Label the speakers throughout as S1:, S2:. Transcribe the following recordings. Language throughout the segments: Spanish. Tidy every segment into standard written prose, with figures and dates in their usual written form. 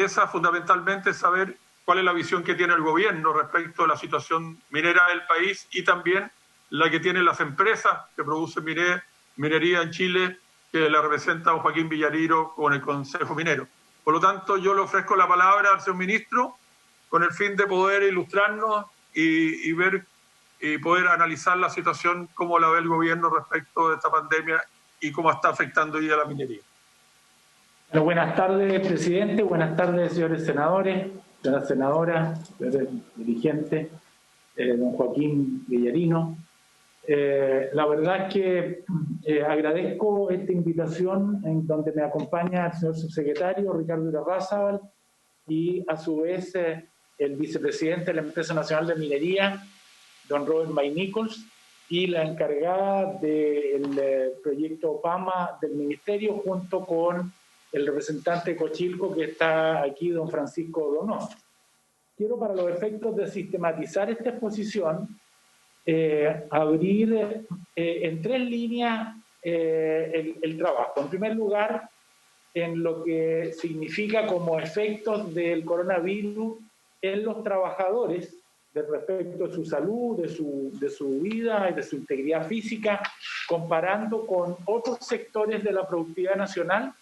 S1: interesa fundamentalmente saber cuál es la visión que tiene el gobierno respecto a la situación minera del país y también la que tienen las empresas que producen minería en Chile, que la representa don Joaquín Villarino con el Consejo Minero. Por lo tanto, yo le ofrezco la palabra al señor ministro con el fin de poder ilustrarnos y ver y poder analizar la situación, cómo la ve el gobierno respecto de esta pandemia y cómo está afectando hoy a la minería.
S2: Bueno, buenas tardes, presidente. Buenas tardes, señores senadores, señoras senadoras, señores dirigentes, don Joaquín Villarino. La verdad es que agradezco esta invitación en donde me acompaña el señor subsecretario Ricardo Irarrázaval y a su vez el vicepresidente de la Empresa Nacional de Minería, don Robert May Nichols, y la encargada del proyecto PAMA del Ministerio, junto con el representante de Cochilco que está aquí, don Francisco Donó. Quiero, para los efectos de sistematizar esta exposición, abrir en tres líneas el trabajo. En primer lugar, en lo que significa como efectos del coronavirus en los trabajadores, respecto de su salud, de su vida y de su integridad física, comparando con otros sectores de la productividad nacional.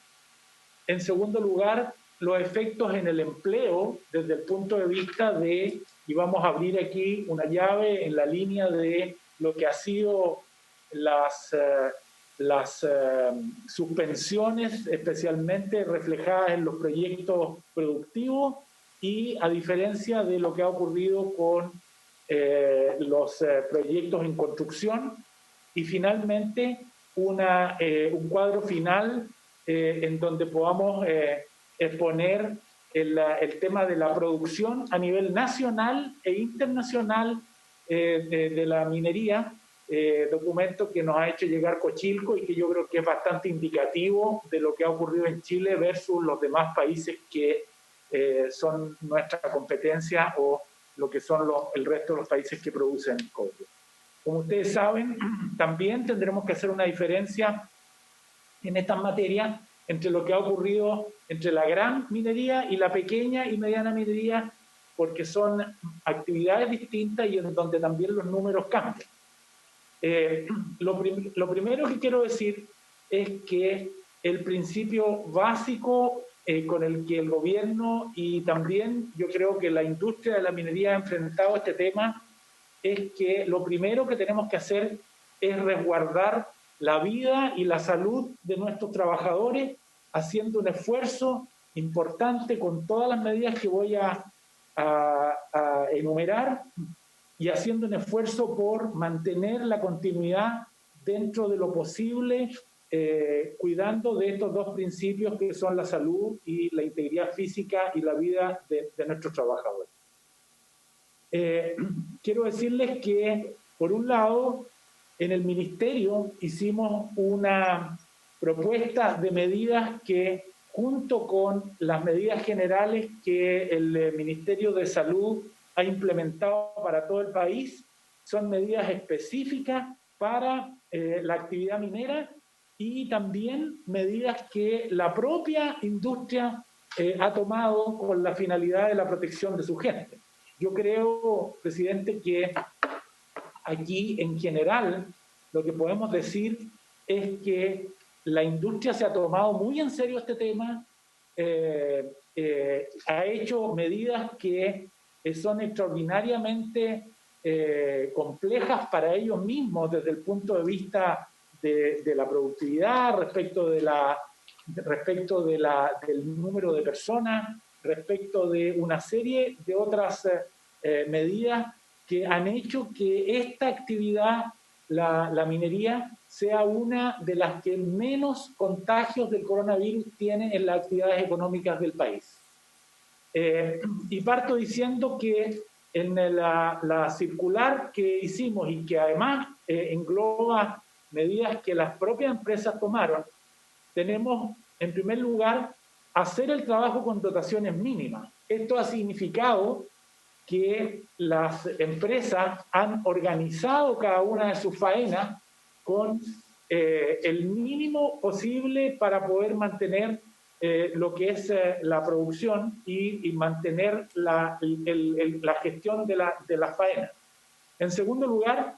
S2: En segundo lugar, los efectos en el empleo desde el punto de vista de, y vamos a abrir aquí una llave en la línea de lo que ha sido las suspensiones, especialmente reflejadas en los proyectos productivos, y a diferencia de lo que ha ocurrido con los proyectos en construcción. Y finalmente un cuadro final en donde podamos exponer el tema de la producción a nivel nacional e internacional de la minería, documento que nos ha hecho llegar Cochilco y que yo creo que es bastante indicativo de lo que ha ocurrido en Chile versus los demás países que son nuestra competencia o lo que son el resto de los países que producen cobre. Como ustedes saben, también tendremos que hacer una diferencia en estas materias entre lo que ha ocurrido entre la gran minería y la pequeña y mediana minería, porque son actividades distintas y en donde también los números cambian. Lo primero que quiero decir es que el principio básico con el que el gobierno y también yo creo que la industria de la minería ha enfrentado este tema es que lo primero que tenemos que hacer es resguardar la vida y la salud de nuestros trabajadores, haciendo un esfuerzo importante con todas las medidas que voy a enumerar y haciendo un esfuerzo por mantener la continuidad dentro de lo posible, cuidando de estos dos principios que son la salud y la integridad física y la vida de nuestros trabajadores. Quiero decirles que, por un lado, en el Ministerio hicimos una propuesta de medidas que, junto con las medidas generales que el Ministerio de Salud ha implementado para todo el país, son medidas específicas para la actividad minera y también medidas que la propia industria ha tomado con la finalidad de la protección de su gente. Yo creo, presidente, que aquí en general lo que podemos decir es que la industria se ha tomado muy en serio este tema, ha hecho medidas que son extraordinariamente complejas para ellos mismos desde el punto de vista de la productividad, respecto del número de personas, respecto de una serie de otras medidas que han hecho que esta actividad, la minería, sea una de las que menos contagios del coronavirus tiene en las actividades económicas del país. Y parto diciendo que en la circular que hicimos y que además engloba medidas que las propias empresas tomaron, tenemos en primer lugar hacer el trabajo con dotaciones mínimas. Esto ha significado que las empresas han organizado cada una de sus faenas con el mínimo posible para poder mantener lo que es la producción y mantener la gestión de la faena. En segundo lugar,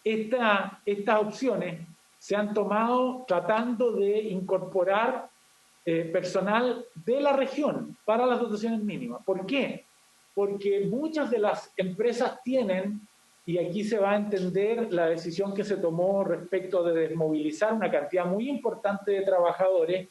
S2: estas opciones se han tomado tratando de incorporar personal de la región para las dotaciones mínimas. ¿Por qué? Porque muchas de las empresas tienen, y aquí se va a entender la decisión que se tomó respecto de desmovilizar una cantidad muy importante de trabajadores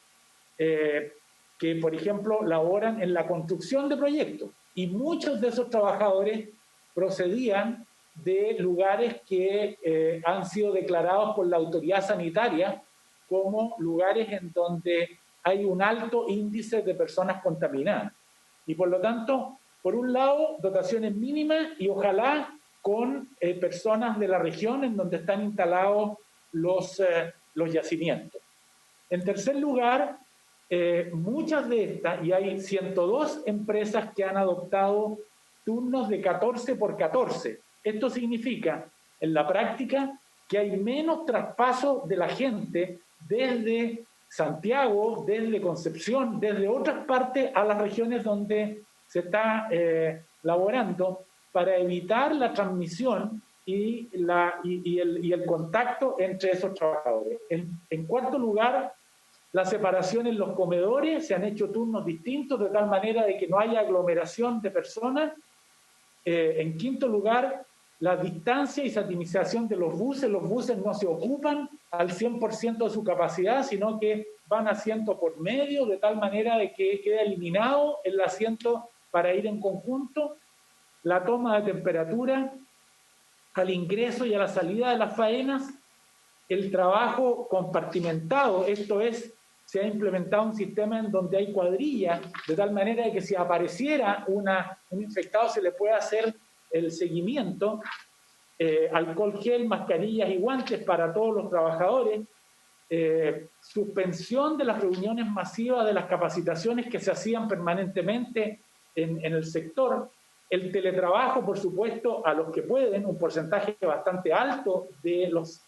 S2: que, por ejemplo, laboran en la construcción de proyectos. Y muchos de esos trabajadores procedían de lugares que han sido declarados por la autoridad sanitaria como lugares en donde hay un alto índice de personas contaminadas. Y por lo tanto, por un lado, dotaciones mínimas y ojalá con personas de la región en donde están instalados los yacimientos. En tercer lugar, muchas de estas, y hay 102 empresas que han adoptado turnos de 14 por 14. Esto significa, en la práctica, que hay menos traspaso de la gente desde Santiago, desde Concepción, desde otras partes a las regiones donde se está laborando para evitar la transmisión y el contacto entre esos trabajadores. En cuarto lugar, la separación en los comedores, se han hecho turnos distintos de tal manera de que no haya aglomeración de personas. En quinto lugar, la distancia y satinización de los buses no se ocupan al 100% de su capacidad, sino que van asiento por medio, de tal manera de que queda eliminado el asiento para ir en conjunto. La toma de temperatura al ingreso y a la salida de las faenas, el trabajo compartimentado, esto es, se ha implementado un sistema en donde hay cuadrillas, de tal manera de que si apareciera un infectado se le puede hacer el seguimiento, alcohol gel, mascarillas y guantes para todos los trabajadores, suspensión de las reuniones masivas de las capacitaciones que se hacían permanentemente en el sector, el teletrabajo, por supuesto, a los que pueden, un porcentaje bastante alto de los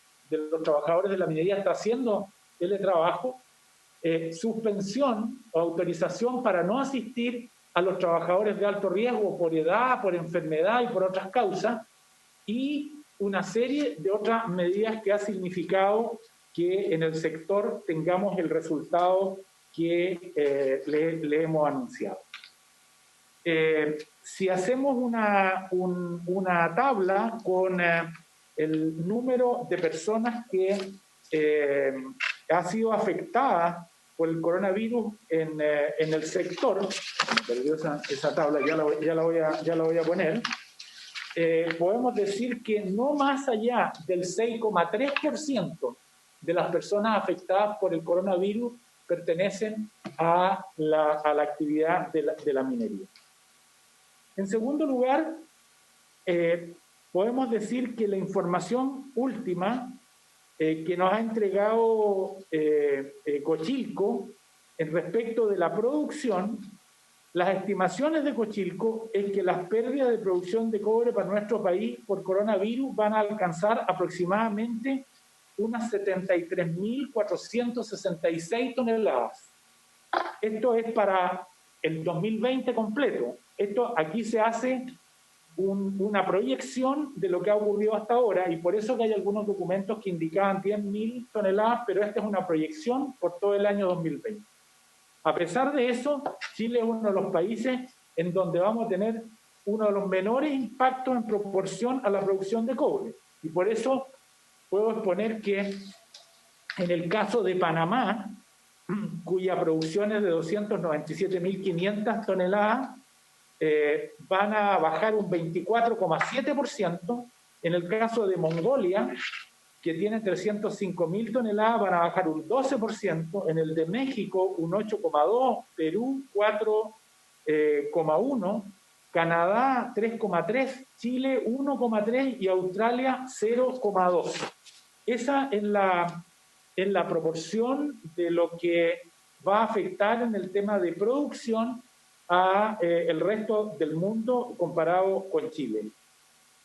S2: trabajadores de la minería está haciendo teletrabajo, suspensión o autorización para no asistir a los trabajadores de alto riesgo por edad, por enfermedad y por otras causas, y una serie de otras medidas que ha significado que en el sector tengamos el resultado que le hemos anunciado. Si hacemos una tabla con el número de personas que ha sido afectada por el coronavirus en el sector, esa tabla ya la voy a poner, podemos decir que no más allá del 6,3% de las personas afectadas por el coronavirus pertenecen a la actividad de la minería. En segundo lugar, podemos decir que la información última que nos ha entregado Cochilco en respecto de la producción, las estimaciones de Cochilco es que las pérdidas de producción de cobre para nuestro país por coronavirus van a alcanzar aproximadamente unas 73.466 toneladas. Esto es para el 2020 completo. Aquí se hace una proyección de lo que ha ocurrido hasta ahora y por eso que hay algunos documentos que indicaban 10.000 toneladas, pero esta es una proyección por todo el año 2020. A pesar de eso, Chile es uno de los países en donde vamos a tener uno de los menores impactos en proporción a la producción de cobre. Y por eso puedo exponer que en el caso de Panamá, cuya producción es de 297.500 toneladas, van a bajar un 24,7%. En el caso de Mongolia, que tiene 305.000 toneladas, van a bajar un 12%. En el de México, un 8,2%, Perú, 4,1%, Canadá, 3,3%, Chile, 1,3% y Australia, 0,2%. Esa es la proporción de lo que va a afectar en el tema de producción a el resto del mundo comparado con Chile.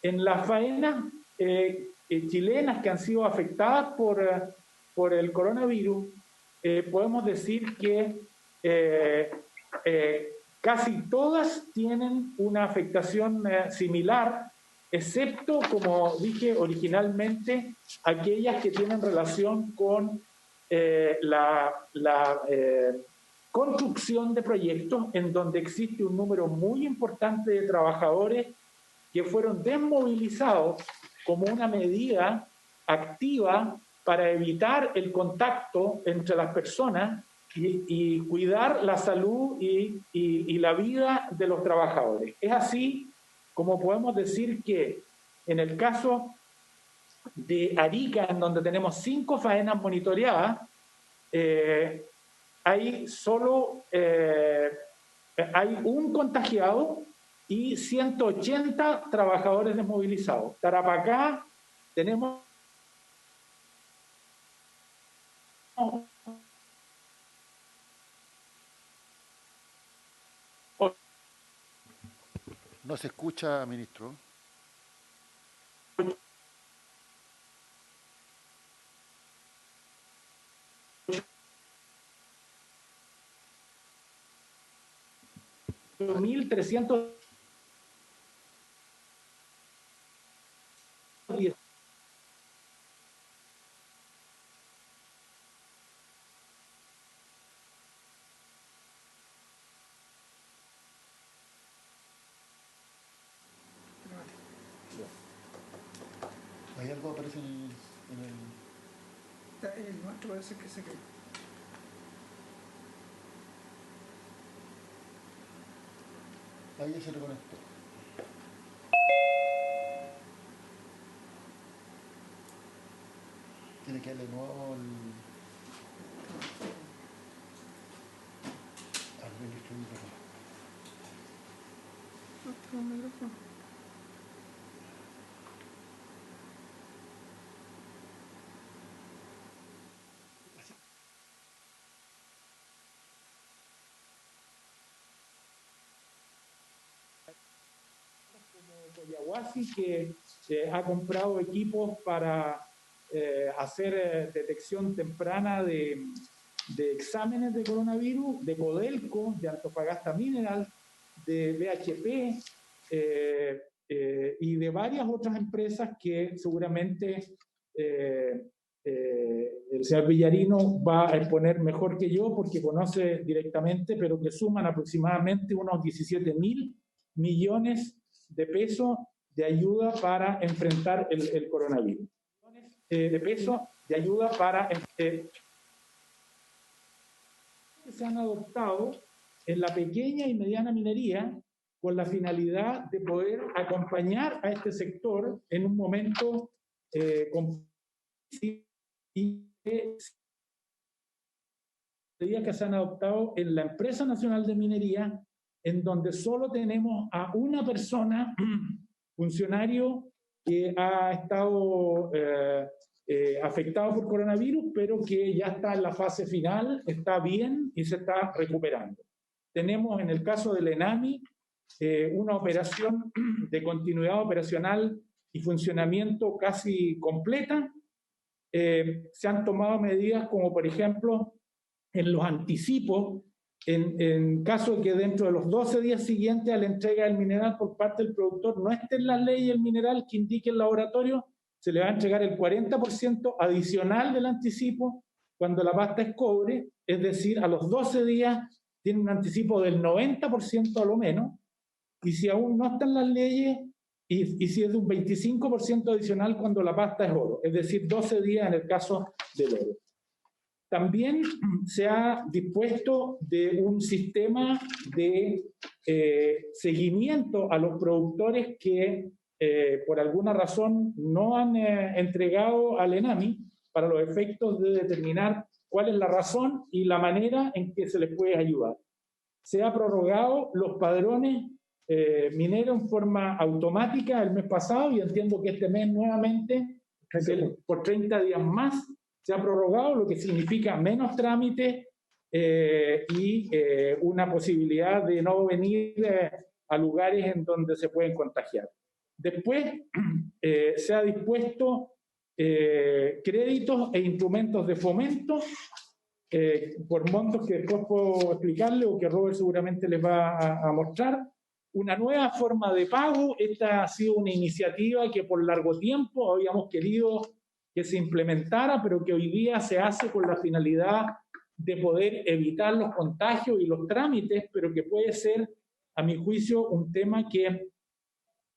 S2: En las faenas chilenas que han sido afectadas por el coronavirus, podemos decir que casi todas tienen una afectación similar, excepto, como dije originalmente, aquellas que tienen relación con la construcción de proyectos en donde existe un número muy importante de trabajadores que fueron desmovilizados como una medida activa para evitar el contacto entre las personas y cuidar la salud y la vida de los trabajadores. Es así como podemos decir que en el caso de Arica, en donde tenemos 5 faenas monitoreadas, hay un contagiado y 180 trabajadores desmovilizados. Tarapacá tenemos
S3: no se escucha, ministro.
S2: $1,310.
S3: ¿Hay algo que aparece en el...
S4: El nuestro parece que se cayó.
S3: Ahí ya se reconectó. Tiene que darle nuevo al ministro del micrófono.
S4: Otro micrófono.
S2: Coyahuasi, que ha comprado equipos para hacer detección temprana de exámenes de coronavirus, de Codelco, de Antofagasta Mineral, de BHP y de varias otras empresas que seguramente el señor Villarino va a exponer mejor que yo porque conoce directamente, pero que suman aproximadamente unos 17.000 millones de pesos de ayuda para enfrentar el coronavirus. De pesos de ayuda para que se han adoptado en la pequeña y mediana minería con la finalidad de poder acompañar a este sector en un momento medidas que se han adoptado en la Empresa Nacional de Minería, en donde solo tenemos a una persona, funcionario, que ha estado afectado por coronavirus, pero que ya está en la fase final, está bien y se está recuperando. Tenemos en el caso del ENAMI una operación de continuidad operacional y funcionamiento casi completa. Se han tomado medidas como, por ejemplo, en los anticipos, en caso de que dentro de los 12 días siguientes a la entrega del mineral por parte del productor no esté en la ley el mineral que indique el laboratorio, se le va a entregar el 40% adicional del anticipo cuando la pasta es cobre, es decir, a los 12 días tiene un anticipo del 90% a lo menos, y si aún no están las leyes, y si es de un 25% adicional cuando la pasta es oro, es decir, 12 días en el caso del oro. También se ha dispuesto de un sistema de seguimiento a los productores que por alguna razón no han entregado al ENAMI para los efectos de determinar cuál es la razón y la manera en que se les puede ayudar. Se ha prorrogado los padrones mineros en forma automática el mes pasado y entiendo que este mes nuevamente por 30 días más se ha prorrogado, lo que significa menos trámites y una posibilidad de no venir a lugares en donde se pueden contagiar. Después se ha dispuesto créditos e instrumentos de fomento por montos que después puedo explicarle o que Robert seguramente les va a mostrar. Una nueva forma de pago. Esta ha sido una iniciativa que por largo tiempo habíamos querido que se implementara, pero que hoy día se hace con la finalidad de poder evitar los contagios y los trámites, pero que puede ser, a mi juicio, un tema que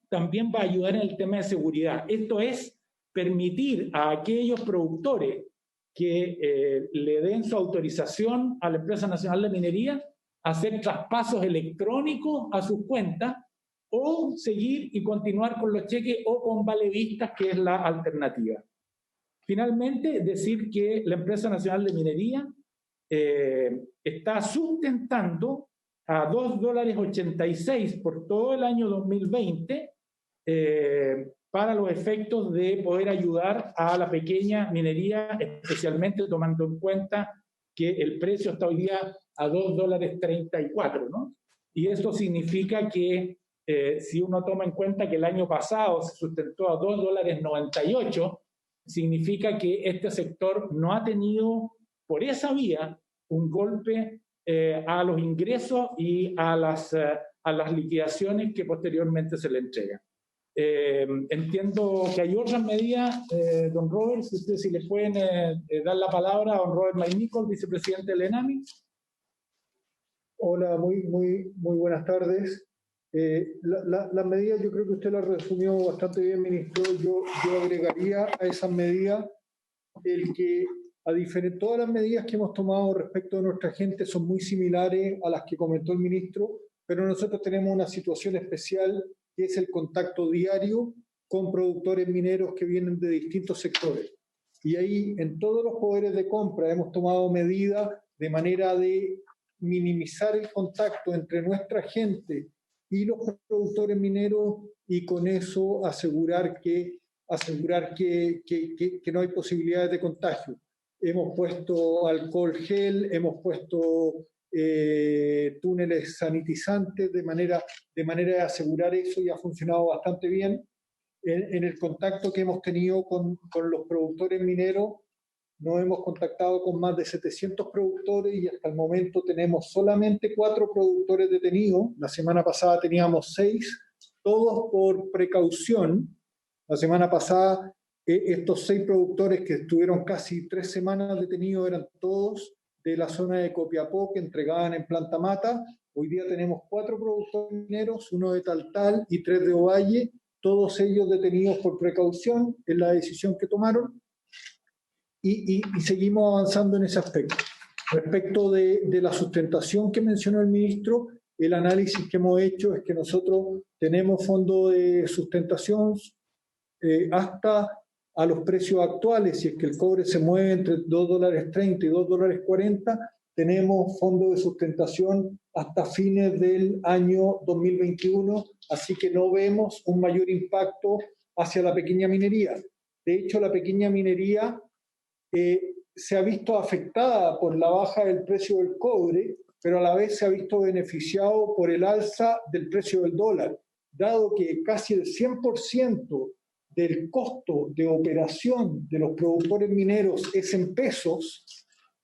S2: también va a ayudar en el tema de seguridad. Esto es permitir a aquellos productores que le den su autorización a la Empresa Nacional de Minería hacer traspasos electrónicos a sus cuentas o seguir y continuar con los cheques o con valevistas, que es la alternativa. Finalmente, decir que la Empresa Nacional de Minería está sustentando a $2.86 por todo el año 2020 para los efectos de poder ayudar a la pequeña minería, especialmente tomando en cuenta que el precio está hoy día a $2.34, ¿no? Y esto significa que si uno toma en cuenta que el año pasado se sustentó a $2.98, significa que este sector no ha tenido por esa vía un golpe a los ingresos y a las liquidaciones que posteriormente se le entregan. Entiendo que hay otras medidas, don Robert, si le pueden dar la palabra a don Robert Maynicol, vicepresidente del ENAMI.
S5: Hola, muy buenas tardes. Las medidas, yo creo que usted las resumió bastante bien, ministro. Yo agregaría a esas medidas el que, todas las medidas que hemos tomado respecto de nuestra gente son muy similares a las que comentó el ministro, pero nosotros tenemos una situación especial que es el contacto diario con productores mineros que vienen de distintos sectores. Y ahí, en todos los poderes de compra, hemos tomado medidas de manera de minimizar el contacto entre nuestra gente y los productores mineros y con eso asegurar que no hay posibilidades de contagio. Hemos puesto alcohol gel, hemos puesto túneles sanitizantes de manera de asegurar eso, y ha funcionado bastante bien. En el contacto que hemos tenido con los productores mineros, nos hemos contactado con más de 700 productores y hasta el momento tenemos solamente 4 productores detenidos. La semana pasada teníamos 6, todos por precaución. La semana pasada estos 6 productores que estuvieron casi 3 semanas detenidos eran todos de la zona de Copiapó que entregaban en Planta Mata. Hoy día tenemos 4 productores mineros, 1 de Taltal y 3 de Ovalle, todos ellos detenidos por precaución, es la decisión que tomaron. Y seguimos avanzando en ese aspecto. Respecto de la sustentación que mencionó el ministro, el análisis que hemos hecho es que nosotros tenemos fondo de sustentación hasta a los precios actuales. Si es que el cobre se mueve entre $2.30 y $2.40, tenemos fondo de sustentación hasta fines del año 2021, así que no vemos un mayor impacto hacia la pequeña minería. De hecho, la pequeña minería se ha visto afectada por la baja del precio del cobre, pero a la vez se ha visto beneficiado por el alza del precio del dólar, dado que casi el 100% del costo de operación de los productores mineros es en pesos.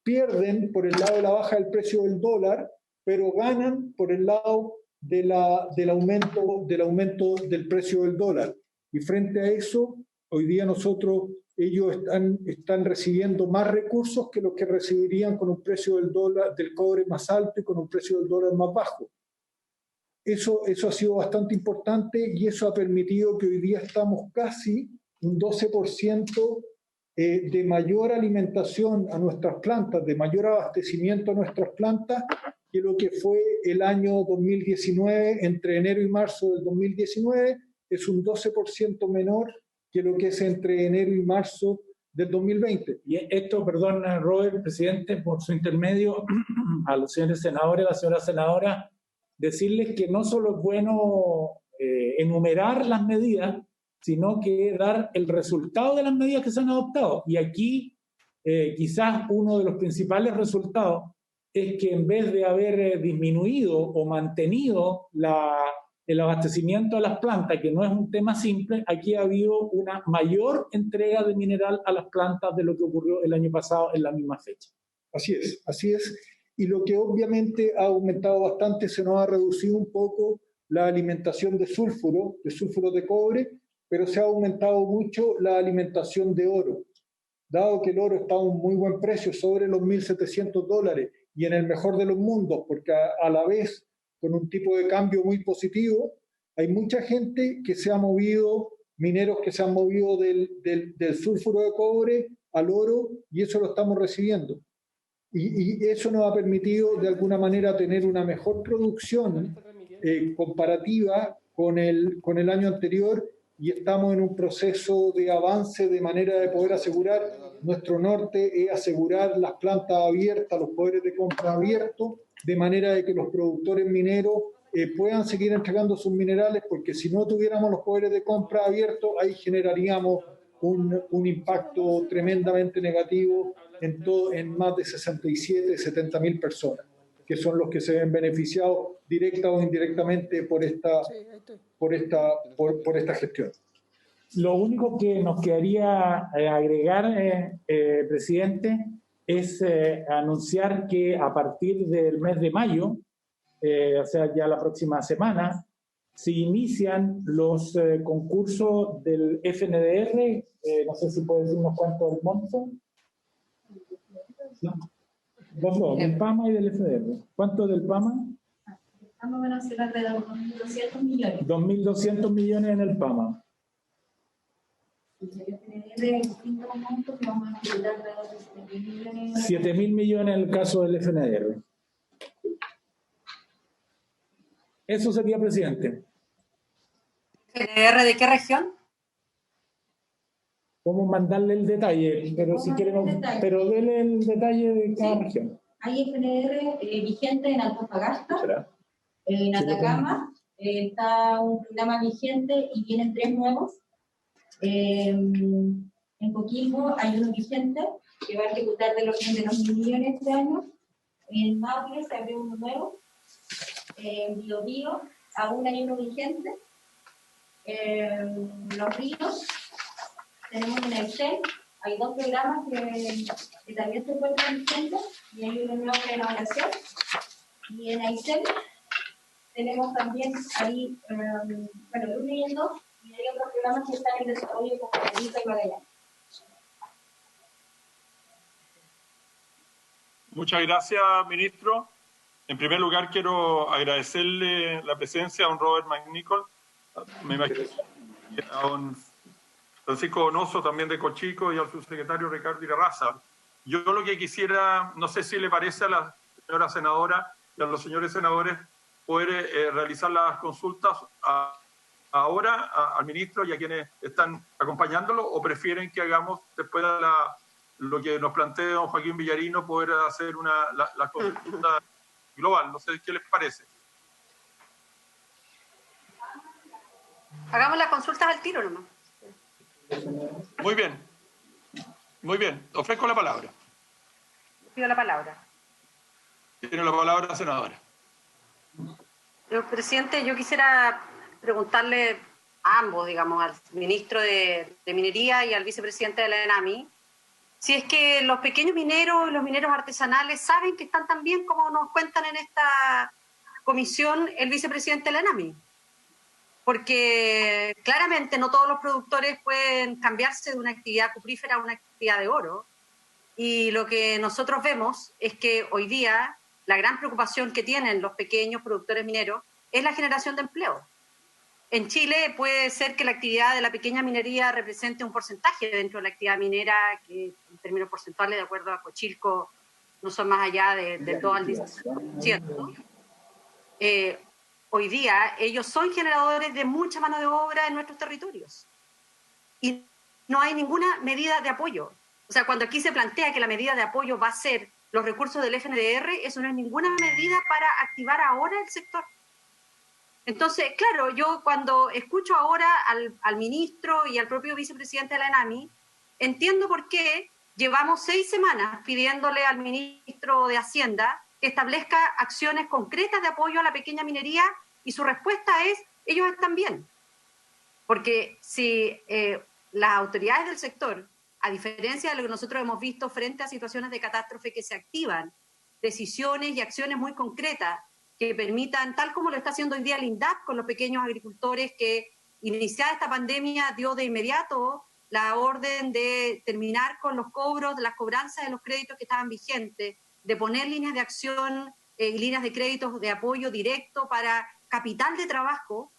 S5: Pierden por el lado de la baja del precio del dólar, pero ganan por el lado del aumento del precio del dólar. Y frente a eso, hoy día ellos están recibiendo más recursos que los que recibirían con un precio del cobre más alto y con un precio del dólar más bajo. Eso ha sido bastante importante y eso ha permitido que hoy día estamos casi un 12% de mayor alimentación a nuestras plantas, de mayor abastecimiento a nuestras plantas que lo que fue el año 2019. Entre enero y marzo del 2019 es un 12% menor que lo que es entre enero y marzo del 2020.
S2: Y esto, perdón, Robert, presidente, por su intermedio, a los señores senadores, a la señora senadora, decirles que no solo es bueno enumerar las medidas, sino que dar el resultado de las medidas que se han adoptado. Y aquí quizás uno de los principales resultados es que en vez de haber disminuido o mantenido el abastecimiento de las plantas, que no es un tema simple, aquí ha habido una mayor entrega de mineral a las plantas de lo que ocurrió el año pasado en la misma fecha.
S5: así es. Y lo que obviamente ha aumentado bastante, se nos ha reducido un poco la alimentación de sulfuro de cobre, pero se ha aumentado mucho la alimentación de oro. Dado que el oro está a un muy buen precio, sobre los $1.700, y en el mejor de los mundos, porque a la vez, con un tipo de cambio muy positivo, hay mucha gente que se ha movido, mineros que se han movido del sulfuro de cobre al oro, y eso lo estamos recibiendo. Y eso nos ha permitido de alguna manera tener una mejor producción comparativa con el año anterior, y estamos en un proceso de avance de manera de poder asegurar nuestro norte, es asegurar las plantas abiertas, los poderes de compra abiertos, de manera de que los productores mineros puedan seguir entregando sus minerales, porque si no tuviéramos los poderes de compra abiertos, ahí generaríamos un impacto tremendamente negativo en más de 67, 70 mil personas, que son los que se ven beneficiados directa o indirectamente por esta gestión.
S2: Lo único que nos quedaría agregar, presidente, es anunciar que a partir del mes de mayo, o sea, ya la próxima semana, se inician los concursos del FNDR. No sé si puede decirnos cuánto es el monto. No, del PAMA y del FNDR. ¿Cuánto del PAMA?
S6: Más o menos será alrededor de 2.200 millones.
S2: 2.200 millones en el PAMA.
S6: De distintos montos que vamos a ejecutar alrededor de 7.000 millones.
S2: 7.000 millones en el caso del FNDR. Eso sería, presidente.
S7: ¿FNDR de qué región?
S2: Cómo mandarle el detalle, pero si queremos, pero denle el detalle de cada región.
S6: Hay FNDR vigente en Antofagasta, en Atacama, está un programa vigente y vienen 3 nuevos. En Coquimbo hay uno vigente que va a ejecutar de los 1.000 millones este año. En Maule se abrió uno nuevo. En Biobío aún hay uno vigente. Los Ríos tenemos en Aysén, hay 2 programas que también se encuentran vigentes y hay uno nuevo en elaboración. Y en Aysén tenemos también ahí, el 1 y el 2, y hay otros programas que están en desarrollo como Arica y Magallanes.
S1: Muchas gracias, ministro. En primer lugar, quiero agradecerle la presencia a don Robert McNichol, a don Francisco Donoso, también de Cochico, y al subsecretario Ricardo Irarrázaval. Yo lo que quisiera, no sé si le parece a la señora senadora y a los señores senadores, poder realizar las consultas ahora al ministro y a quienes están acompañándolo, o prefieren que hagamos después de lo que nos plantea don Joaquín Villarino, poder hacer la consulta global. No sé qué les parece.
S7: Hagamos las consultas al tiro nomás.
S1: Muy bien. Muy bien. Ofrezco la palabra.
S7: Pido la palabra.
S1: Tiene la palabra, senadora.
S7: Presidente, yo quisiera preguntarle a ambos, digamos, al ministro de Minería y al vicepresidente de la ENAMI, si es que los pequeños mineros y los mineros artesanales saben que están tan bien como nos cuentan en esta comisión el vicepresidente de la ENAMI. Porque claramente no todos los productores pueden cambiarse de una actividad cuprífera a una actividad de oro. Y lo que nosotros vemos es que hoy día la gran preocupación que tienen los pequeños productores mineros es la generación de empleo. En Chile puede ser que la actividad de la pequeña minería represente un porcentaje dentro de la actividad minera, que en términos porcentuales, de acuerdo a Cochilco, no son más allá del 2 al 10%. Hoy día ellos son generadores de mucha mano de obra en nuestros territorios. Y no hay ninguna medida de apoyo. O sea, cuando aquí se plantea que la medida de apoyo va a ser los recursos del FNDR, eso no es ninguna medida para activar ahora el sector. Entonces, claro, yo cuando escucho ahora al ministro y al propio vicepresidente de la ENAMI, entiendo por qué llevamos 6 semanas pidiéndole al ministro de Hacienda que establezca acciones concretas de apoyo a la pequeña minería, y su respuesta es, ellos están bien. Porque si las autoridades del sector a diferencia de lo que nosotros hemos visto frente a situaciones de catástrofe, que se activan decisiones y acciones muy concretas que permitan, tal como lo está haciendo hoy día el INDAP con los pequeños agricultores, que iniciada esta pandemia dio de inmediato la orden de terminar con los cobros, las cobranzas de los créditos que estaban vigentes, de poner líneas de acción y líneas de créditos de apoyo directo para capital de trabajo.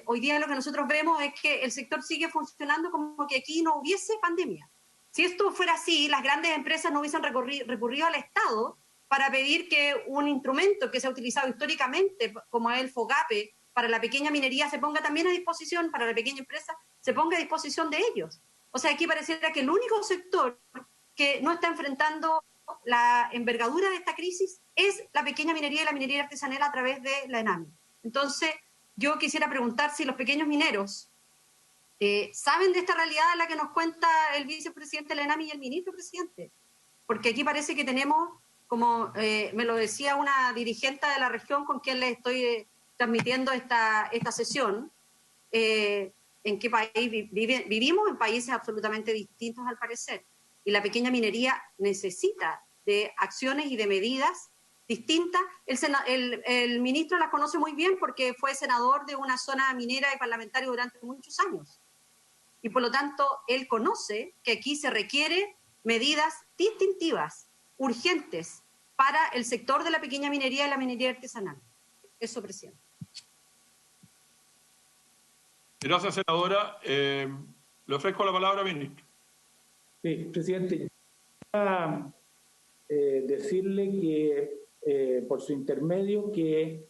S7: Hoy día lo que nosotros vemos es que el sector sigue funcionando como que aquí no hubiese pandemia. Si esto fuera así, las grandes empresas no hubiesen recurrido al Estado para pedir que un instrumento que se ha utilizado históricamente, como es el FOGAPE, para la pequeña minería se ponga también a disposición, para la pequeña empresa se ponga a disposición de ellos. O sea, aquí pareciera que el único sector que no está enfrentando la envergadura de esta crisis es la pequeña minería y la minería artesanal a través de la ENAMI. Entonces, yo quisiera preguntar si los pequeños mineros saben de esta realidad en la que nos cuenta el vicepresidente de la ENAMI y el ministro presidente. Porque aquí parece que tenemos, como me lo decía una dirigente de la región con quien le estoy transmitiendo esta sesión, en qué país vivimos, en países absolutamente distintos al parecer. Y la pequeña minería necesita de acciones y de medidas distintas. El ministro las conoce muy bien porque fue senador de una zona minera y parlamentario durante muchos años. Y por lo tanto, él conoce que aquí se requieren medidas distintivas, urgentes, para el sector de la pequeña minería y la minería artesanal. Eso, presidente.
S1: Gracias, senadora. Le ofrezco la palabra, ministro.
S2: Sí, presidente. Decirle que, por su intermedio, que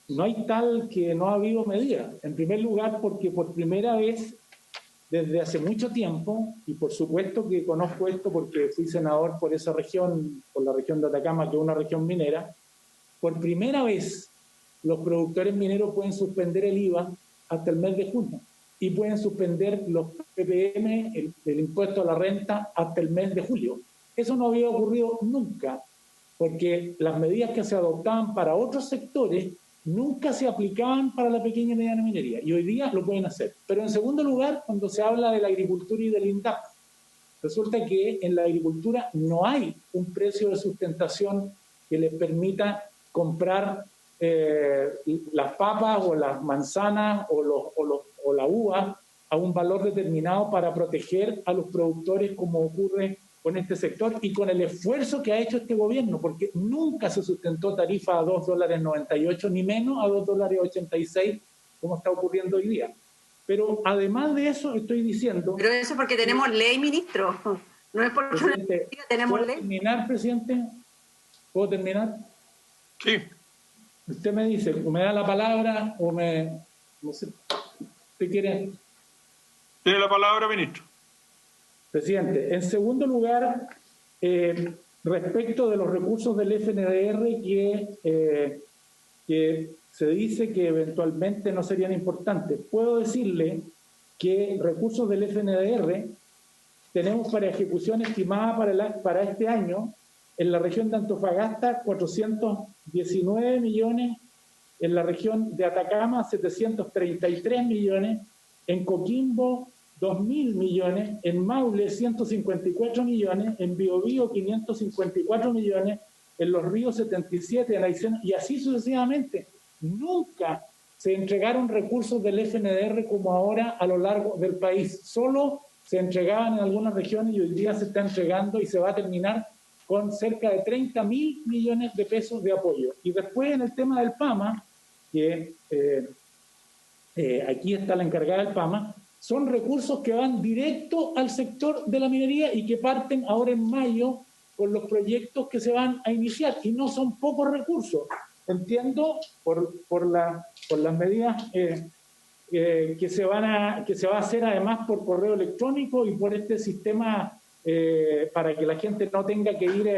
S2: no hay tal que no ha habido medidas. En primer lugar, porque por primera vez, desde hace mucho tiempo, y por supuesto que conozco esto porque fui senador por esa región, por la región de Atacama, que es una región minera, por primera vez los productores mineros pueden suspender el IVA hasta el mes de junio y pueden suspender los PPM, el impuesto a la renta, hasta el mes de julio. Eso no había ocurrido nunca, porque las medidas que se adoptaban para otros sectores nunca se aplicaban para la pequeña y mediana minería, y hoy día lo pueden hacer. Pero en segundo lugar, cuando se habla de la agricultura y del INDAP, resulta que en la agricultura no hay un precio de sustentación que les permita comprar las papas o las manzanas o la uva a un valor determinado para proteger a los productores, como ocurre con este sector y con el esfuerzo que ha hecho este gobierno, porque nunca se sustentó tarifa a $2.98, ni menos a $2.86, como está ocurriendo hoy día. Pero además de eso, estoy diciendo...
S7: Pero eso porque tenemos ley, ministro. No es porque tenemos ley.
S2: ¿Puedo terminar, presidente? ¿Puedo terminar?
S1: Sí.
S2: Usted me dice, o me da la palabra, o me... No sé. ¿Usted quiere...?
S1: Tiene la palabra, ministro.
S2: Presidente, en segundo lugar, respecto de los recursos del FNDR que se dice que eventualmente no serían importantes, puedo decirle que recursos del FNDR tenemos para ejecución estimada para este año en la región de Antofagasta 419 millones, en la región de Atacama 733 millones, en Coquimbo 2.000 millones, en Maule 154 millones, en Biobío 554 millones, en Los Ríos 77, en Aysén, y así sucesivamente. Nunca se entregaron recursos del FNDR como ahora a lo largo del país. Solo se entregaban en algunas regiones y hoy día se está entregando y se va a terminar con cerca de 30.000 millones de pesos de apoyo. Y después en el tema del PAMA, que aquí está la encargada del PAMA, son recursos que van directo al sector de la minería y que parten ahora en mayo con los proyectos que se van a iniciar. Y no son pocos recursos. Entiendo por las medidas que se va a hacer además por correo electrónico y por este sistema para que la gente no tenga que ir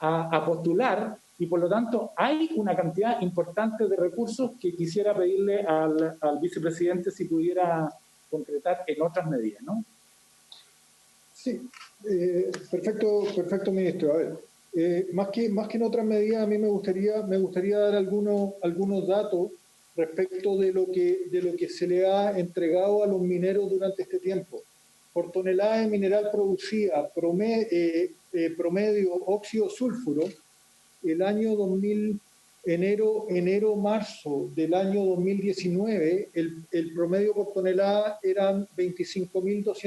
S2: a postular. Y por lo tanto hay una cantidad importante de recursos que quisiera pedirle al vicepresidente si pudiera concretar en otras medidas, ¿no?
S5: Sí, perfecto, ministro. A ver, más que en otras medidas, a mí me gustaría dar algunos datos respecto de lo que se le ha entregado a los mineros durante este tiempo. por tonelada de mineral producida promedio óxido sulfuro, el año 2000, enero-marzo del año 2019, el promedio por tonelada eran 25.200